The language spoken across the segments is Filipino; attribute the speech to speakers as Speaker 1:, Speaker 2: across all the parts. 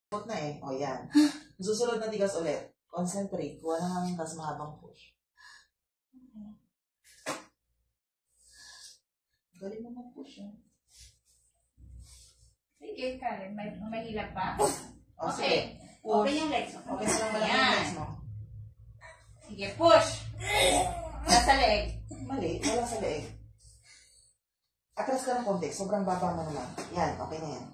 Speaker 1: Put na eh. O, yan. Susunod na tigas ulit. Concentrate. Kuha na namin mas mahabang push. Galing mo mag-push, eh.
Speaker 2: Sige, Karen. May mahilap pa?
Speaker 1: O, sige. Push.
Speaker 2: Open yung legs mo.
Speaker 1: Okay, so lang malaki yung legs mo.
Speaker 2: Sige, push. Nasa leeg.
Speaker 1: Mali. Wala sa leeg. Atras ka ng konti. Sobrang baba mo naman. Yan. Okay na yan.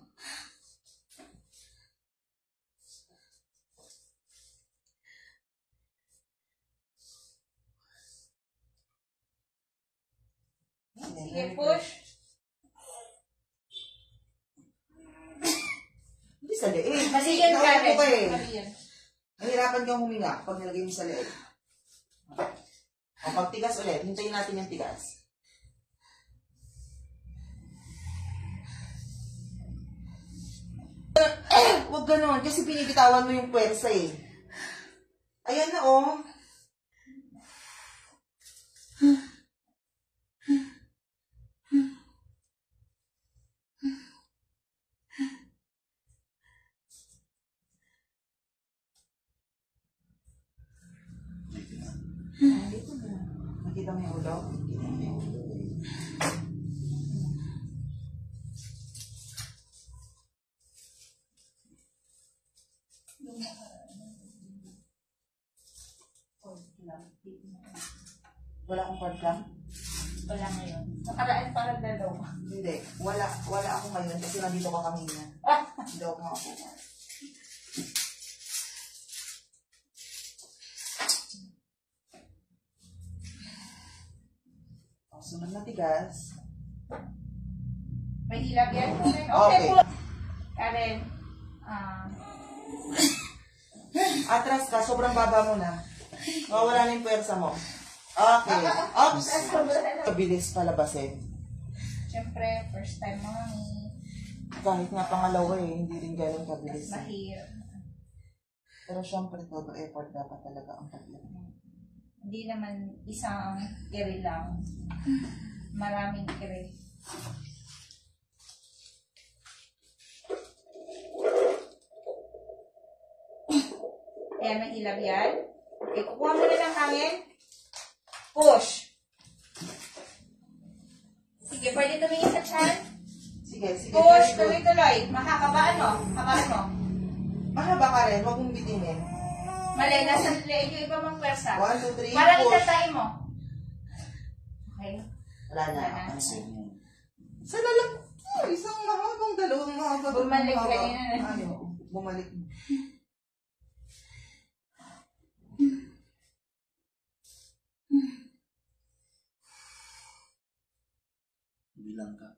Speaker 2: Sige, push.
Speaker 1: Hindi sa leeg.
Speaker 2: Mali yan, Karen.
Speaker 1: Mali yan. Nahirapan kang huminga pag nilagay mo sa leeg. O, pag tigas ulit, hintayin natin yung tigas. Huwag ganon, kasi pinibitawan mo yung puwersa eh. Ayan na oh. Nakita mo yung ulo? Nakita mo yung ulo. Wala akong cord clamp?
Speaker 2: Wala ngayon. Nakaraan parang dalawa.
Speaker 1: Hindi. Wala ako ngayon kasi nandito ka kanina. Hindi ako makapuha. Sunod na tigas.
Speaker 2: May hilap yan.
Speaker 1: Okay.
Speaker 2: Karen.
Speaker 1: Atras ka, sobrang baba mo na. Mawala na yung puwersa mo. Okay. Oops! Kabilis palabasin.
Speaker 2: Siyempre, first time mami.
Speaker 1: Kahit nga pangalawa eh, hindi rin ganun kabilis.
Speaker 2: Mahirap.
Speaker 1: Pero syempre, todo effort dapat talaga ang paglaro.
Speaker 2: Hindi naman isang kiri lang. Maraming kiri. Ayan, may hilab yan. Okay, kukuha mo na ng hangin. Push. Sige, pwede tumingin sa chan.
Speaker 1: Sige, sige.
Speaker 2: Push, tuloy-tuloy. Makakabaan mo. Kabaan mo.
Speaker 1: Mahaba ka rin, huwag mong bitinin.
Speaker 2: Mali, nasa leeg yung iba mong pwersa.
Speaker 1: 1, 2, 3,
Speaker 2: Parang
Speaker 1: push.
Speaker 2: itatay mo. Okay.
Speaker 1: Wala na.
Speaker 2: Wala na.
Speaker 1: Sana lang. Oh, isang mahabang, dalawang mahabang.
Speaker 2: Bumalik ka rin.
Speaker 1: Ano? Bumalik. Bilang ka.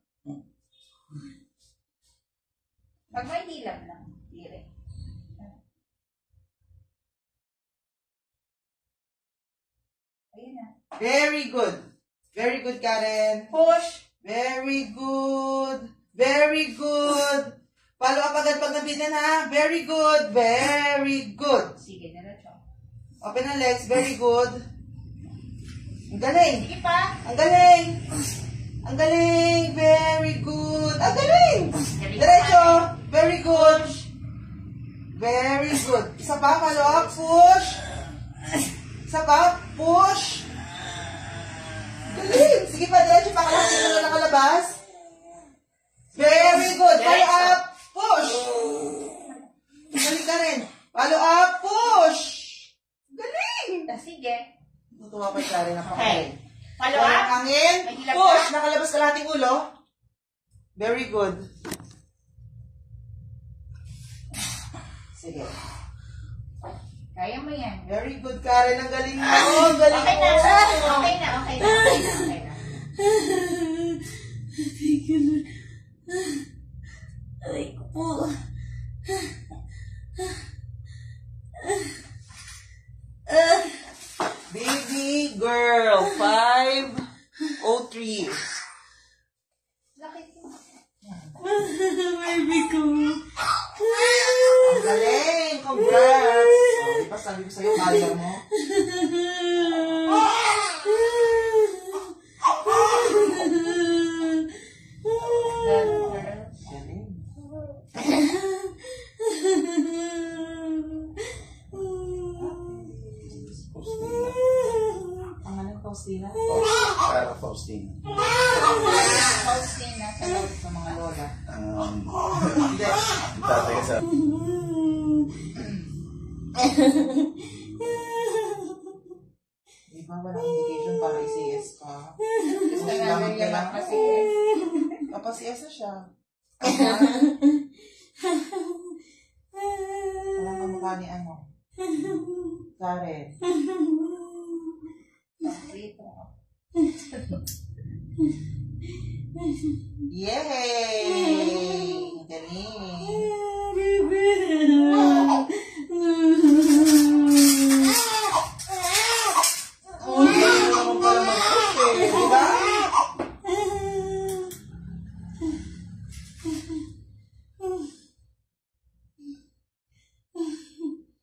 Speaker 2: Pag may hilap lang, dire. Ayun na.
Speaker 1: Very good. Very good, Karen.
Speaker 2: Push.
Speaker 1: Very good. Very good. Follow up agad pag nabitin ha. Very good. Very good.
Speaker 2: Sige, diretso.
Speaker 1: Open ang legs. Very good. Ang galing.
Speaker 2: Sige pa.
Speaker 1: Ang galing. Ang galing. Very good. Ang galing. Diretso. Very good. Very good. Isa pa. Follow up. Push. Isa pa. Push. Galing. Sige pa. Diretso pa. Kalahati na nakalabas. Very good. Follow up. Push. Galing ka rin. Follow up. Push. Galing.
Speaker 2: Sige.
Speaker 1: Tutuwa pa siya rin. Okay.
Speaker 2: Follow up.
Speaker 1: Hangin. Push. Nakalabas ka lahating ulo. Very good. Sige.
Speaker 2: Kaya mo yan.
Speaker 1: Very good, Karen. Ang galing mo. Ang galing
Speaker 2: Okay na.
Speaker 1: mo.
Speaker 2: Okay na. Okay na. Okay na. Okay na.
Speaker 3: Thank you, Lord. Aray ko po.
Speaker 1: Baby girl. 503.
Speaker 2: Lakit mo.
Speaker 3: Baby ko.
Speaker 1: Ang galing. Congrats. Oh, di ba sabi ko sa'yo, kaya mo? Galing. Faustina?
Speaker 3: Para Faustina.
Speaker 2: Faustina sa loob sa mga lola.
Speaker 1: Hindi.
Speaker 3: Tatay sa...
Speaker 1: Di ba walang indication para i-CS ka?
Speaker 2: Gusto nga nila lang kasi.
Speaker 1: Kapag-CS na siya. Walang kamukha ni ano? Karen. Yay! Galing! Galing naman pala mag-push eh, di ba?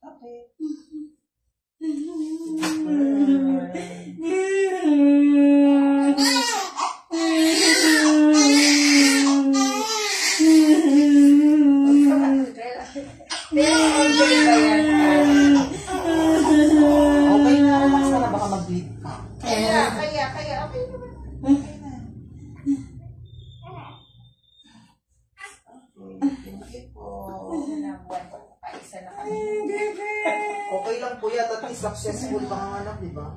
Speaker 1: Okay. Okay na, relax ka na, baka mag-bleed ka.
Speaker 2: Kaya, okay naman.
Speaker 1: Okay na. Thank you po.
Speaker 2: Ilang buwan po, paisa na kami.
Speaker 1: Okay lang po yan, at least successful panganganak, di ba?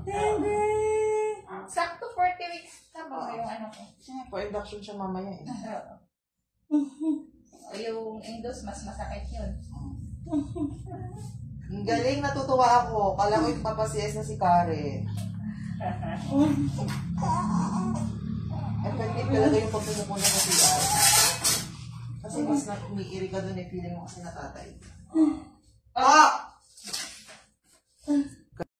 Speaker 2: Sakto 40 weeks na ba yung ano ko?
Speaker 1: For induction siya mamaya eh.
Speaker 2: O yung Endos, mas masakit yun.
Speaker 1: Ang galing, natutuwa ako. Kala ko yung papasiyas na si Karen. Effective talaga yung pagpumukuna sa CR. Kasi mas umiiri ka dun eh, feeling mo kasi natatay.